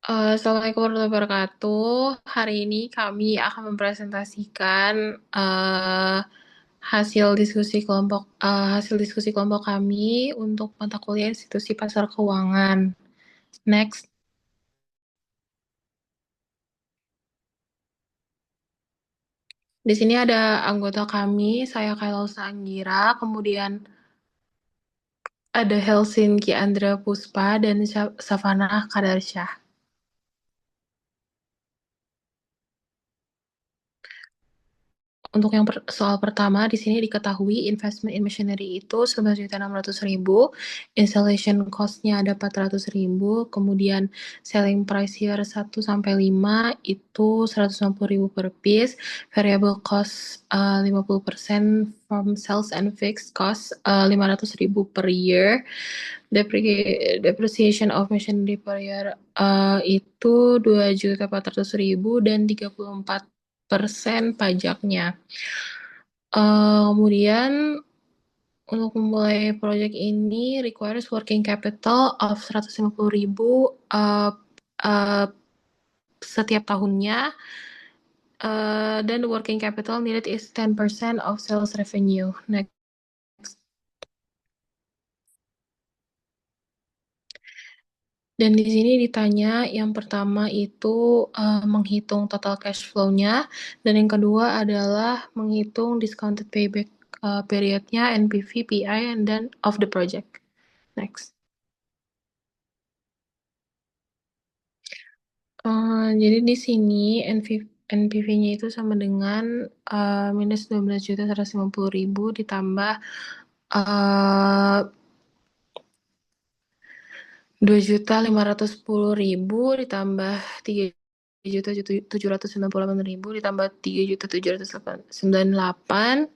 Assalamualaikum warahmatullahi wabarakatuh. Hari ini kami akan mempresentasikan hasil diskusi kelompok kami untuk mata kuliah Institusi Pasar Keuangan. Next, di sini ada anggota kami, saya Kailaus Anggira, kemudian ada Helsinki Andra Puspa dan Savana Kadarsyah. Untuk yang soal pertama, di sini diketahui investment in machinery itu 11.600.000, installation cost-nya ada 400.000, kemudian selling price year 1 sampai 5 itu 160.000 per piece, variable cost 50% from sales and fixed cost 500.000 per year, depreciation of machinery per year itu 2.400.000 dan 34% pajaknya. Kemudian untuk memulai proyek ini requires working capital of 150.000 setiap tahunnya, dan the working capital needed is 10% of sales revenue. Next. Dan di sini ditanya yang pertama itu menghitung total cash flow-nya, dan yang kedua adalah menghitung discounted payback period-nya, NPV, PI, and then of the project. Next. Jadi di sini NPV-nya itu sama dengan minus 12.150.000 ditambah 2.510.000 ditambah 3.798.000 ditambah 3.798,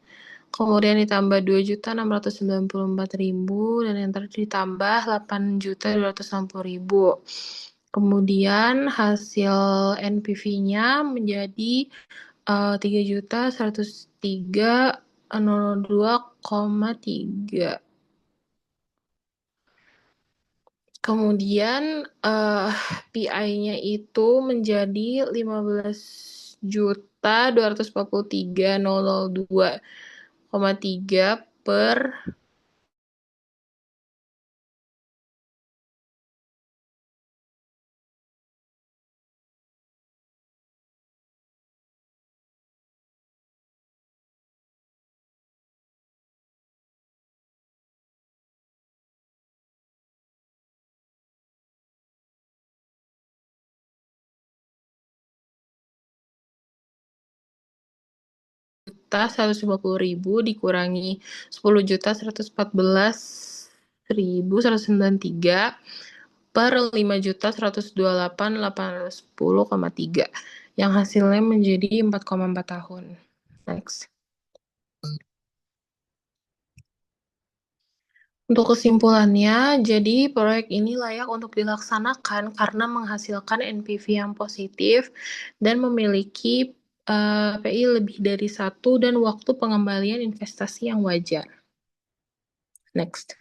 kemudian ditambah 2.694.000 dan yang terakhir ditambah 8.260.000. Kemudian hasil NPV-nya menjadi 3.103.02,3. Kemudian PI-nya itu menjadi 15.243.002,3 per juta 150.000 dikurangi 10.114.193 per 5.128.810,3 yang hasilnya menjadi 4,4 tahun. Next. Untuk kesimpulannya, jadi proyek ini layak untuk dilaksanakan karena menghasilkan NPV yang positif dan memiliki PI lebih dari 1 dan waktu pengembalian investasi yang wajar. Next.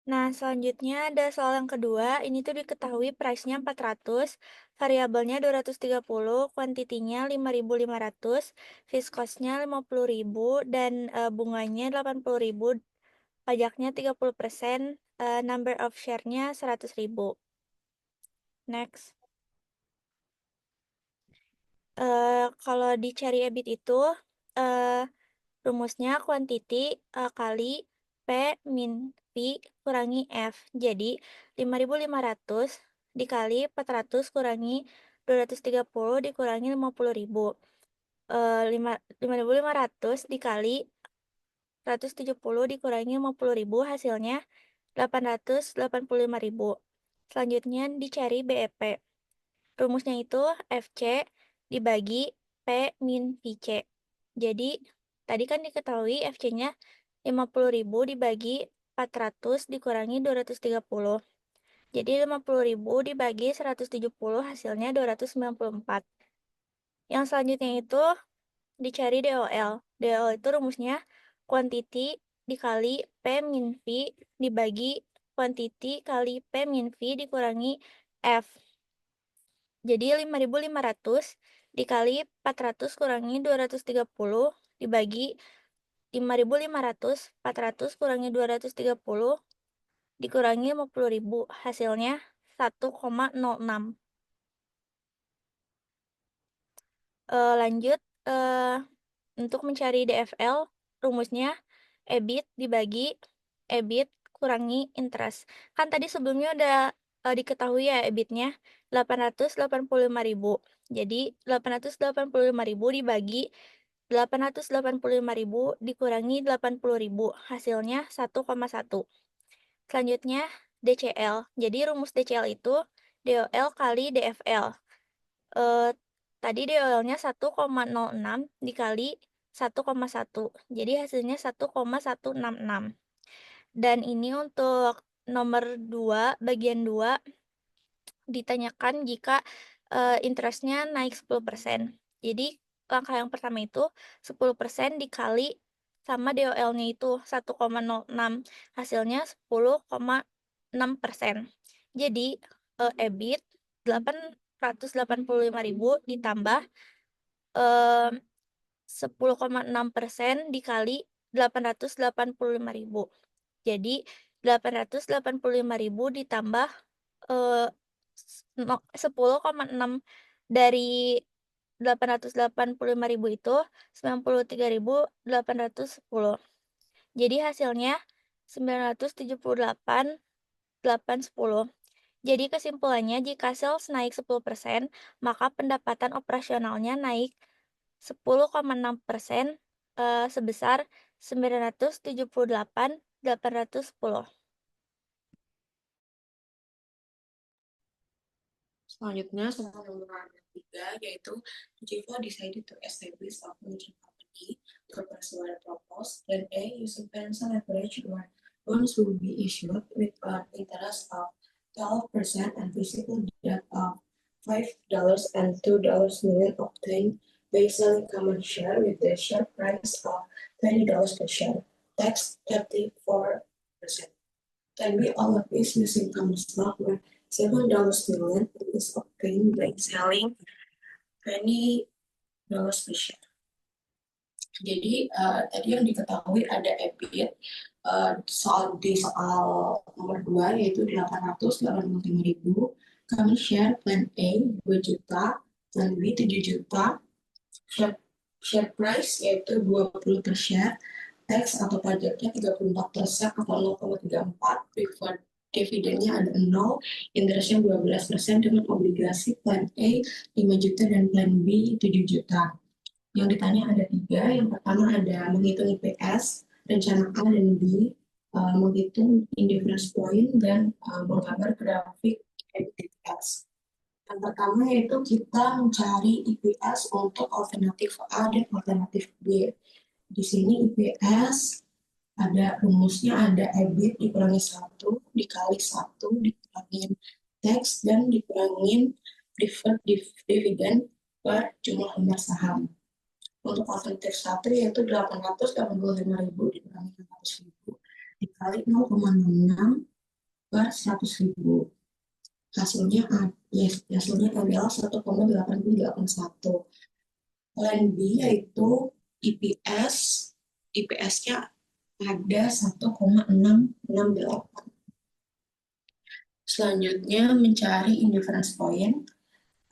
Nah, selanjutnya ada soal yang kedua. Ini tuh diketahui price-nya 400, variabelnya 230, kuantitinya 5.500, fixed cost-nya 50.000, dan bunganya 80.000, pajaknya 30%, number of share-nya 100.000. Next. Kalau dicari EBIT itu, rumusnya kuantiti kali P min V kurangi F. Jadi 5.500 dikali 400 kurangi 230 dikurangi 50.000. 5.500 dikali 170 dikurangi 50.000 hasilnya 885.000. Selanjutnya dicari BEP. Rumusnya itu FC dibagi P min VC. Jadi tadi kan diketahui FC-nya 50.000 dibagi 400 dikurangi 230. Jadi 50.000 dibagi 170 hasilnya 294. Yang selanjutnya itu dicari DOL. DOL itu rumusnya kuantiti dikali P min V dibagi quantity kali P min V dikurangi F. Jadi 5.500 dikali 400 kurangi 230 dibagi 5.500, 400 kurangi 230 dikurangi 50.000, hasilnya 1,06. Lanjut, untuk mencari DFL, rumusnya EBIT dibagi EBIT kurangi interest. Kan tadi sebelumnya udah diketahui ya EBIT-nya 885.000. Jadi 885.000 dibagi 885.000 dikurangi 80.000, hasilnya 1,1. Selanjutnya DCL. Jadi rumus DCL itu DOL kali DFL. Tadi DOL-nya 1,06 dikali 1,1. Jadi hasilnya 1,166. Dan ini untuk nomor 2, bagian 2, ditanyakan jika interest-nya naik 10%. Jadi langkah yang pertama itu 10% dikali sama DOL-nya itu 1,06. Hasilnya 10,6%. Jadi EBIT 885.000 ditambah 10,6% dikali 885.000. Jadi 885.000 ditambah 10,6 dari 885.000 itu 93.810. Jadi hasilnya 978.810. Jadi kesimpulannya, jika sales naik 10%, maka pendapatan operasionalnya naik 10,6%, sebesar 978.810. Selanjutnya, soal nomor 3, yaitu Jiva decided to establish a merging company to pursue a purpose, then A, using financial leverage where loans will be issued with an interest of 12% and principal debt of $5 and $2 million obtained by selling common share with the share price of $20 per share, tax 34%. Can be all of this using common stock where $7 million is obtained by selling $20 per share. Jadi tadi yang diketahui ada EBIT di soal nomor 2 yaitu 885.000, common share plan A 2 juta, plan B 7 juta, share price yaitu 20 per share, tax atau pajaknya 34% atau 0,34, preferred dividennya ada 0, interestnya 12% dengan obligasi plan A 5 juta dan plan B 7 juta. Yang ditanya ada 3, yang pertama ada menghitung IPS, rencana A dan B, menghitung indifference point, dan menggambar grafik IPS. Yang pertama yaitu kita mencari IPS untuk alternatif A dan alternatif B. Di sini IPS ada rumusnya, ada EBIT dikurangi 1 dikali 1 dikurangin tax dan dikurangin preferred dividend per jumlah lembar saham. Untuk alternatif 1 yaitu 885.000 dikurangi 600.000 dikali 0,66 per 100.000. Hasilnya adalah 1,8081. Plan B yaitu IPS-nya ada 1,668. Selanjutnya mencari indifference point,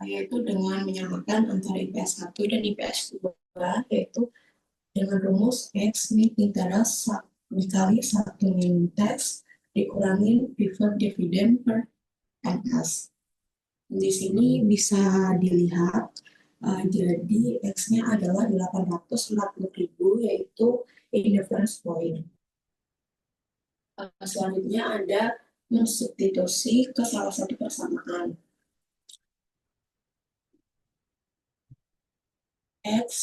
yaitu dengan menyamakan antara IPS 1 dan IPS 2, yaitu dengan rumus X min interest dikali 1 min tax dikurangi preferred dividend per NS. Di sini bisa dilihat, jadi X-nya adalah 840.000, yaitu indifference point. Selanjutnya ada mensubstitusi ke salah satu persamaan. X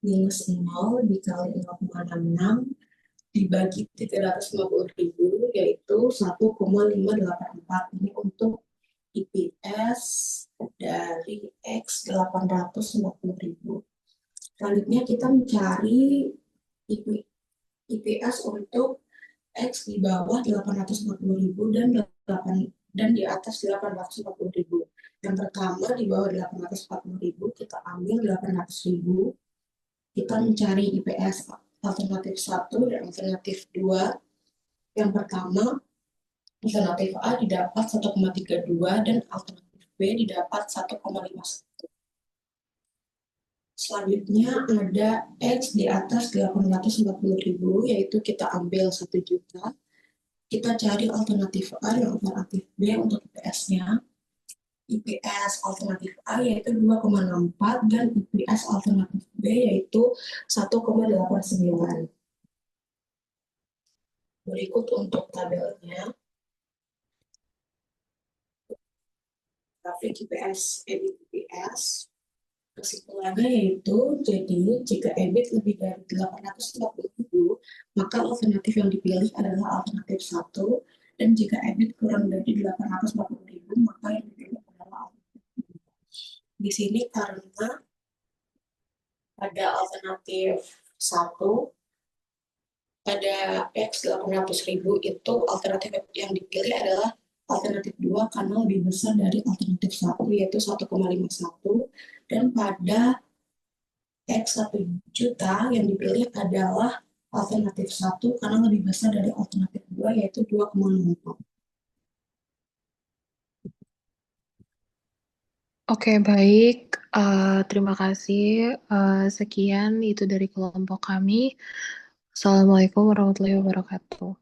minus 0 dikali 0,66 dibagi 350.000, yaitu 1,584. Ini untuk IPS dari X 850.000. Selanjutnya kita mencari IPS untuk X di bawah 840.000 dan di atas 840.000. Yang pertama di bawah 840.000 kita ambil 800.000, kita mencari IPS alternatif satu dan alternatif 2. Yang pertama, alternatif A didapat 1,32 dan alternatif B didapat 1,51. Selanjutnya ada X di atas 840.000, yaitu kita ambil 1 juta. Kita cari alternatif A dan alternatif B untuk IPS-nya. IPS alternatif A yaitu 2,64 dan IPS alternatif B yaitu 1,89. Berikut untuk tabelnya, grafik IPS, EBIT IPS. Kesimpulannya yaitu, jadi jika EBIT lebih dari 840.000, maka alternatif yang dipilih adalah alternatif satu, dan jika EBIT kurang dari 840.000, maka yang dipilih adalah alternatif 2. Di sini karena pada alternatif satu pada X 800.000 itu alternatif yang dipilih adalah alternatif 2 karena lebih besar dari alternatif satu yaitu 1,51, dan pada X 1 juta yang dipilih adalah alternatif satu karena lebih besar dari alternatif 2 yaitu 2,64. Oke, baik. Terima kasih. Sekian itu dari kelompok kami. Assalamualaikum warahmatullahi wabarakatuh.